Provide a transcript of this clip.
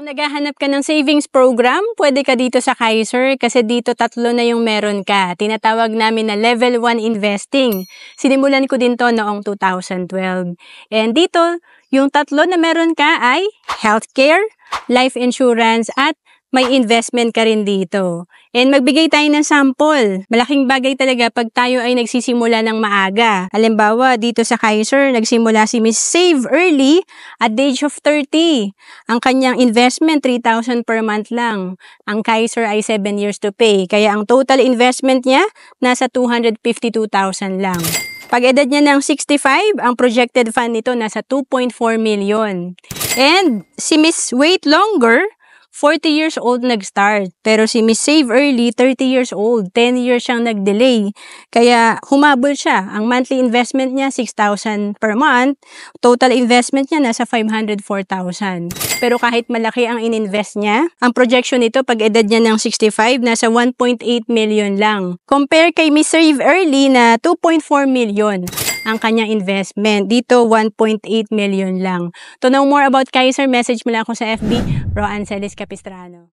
Kung naghahanap ka ng savings program, pwede ka dito sa Kaiser kasi dito 3 na yung meron ka. Tinatawag namin na level 1 investing. Sinimulan ko din to noong 2012. And dito, yung 3 na meron ka ay healthcare, life insurance, at may investment ka rin dito. And magbigay tayo ng sample. Malaking bagay talaga pag tayo ay nagsisimula ng maaga. Halimbawa, dito sa Kaiser, nagsimula si Miss Save Early at the age of 30. Ang kanyang investment, 3,000 per month lang. Ang Kaiser ay 7 years to pay. Kaya ang total investment niya, nasa 252,000 lang. Pag edad niya ng 65, ang projected fund nito nasa 2.4 million. And si Miss Wait Longer, 40 years old nag-start. Pero si Miss Save Early, 30 years old. 10 years siyang nag-delay. Kaya humabol siya. Ang monthly investment niya, 6,000 per month. Total investment niya, nasa 504,000. Pero kahit malaki ang ininvest niya, ang projection nito pag edad niya ng 65, nasa 1.8 million lang. Compare kay Miss Save Early na 2.4 million ang kanyang investment. Dito, 1.8 million lang. To know more about Kaiser, message mo lang ako sa FB, Ro Ancelis Capistrano.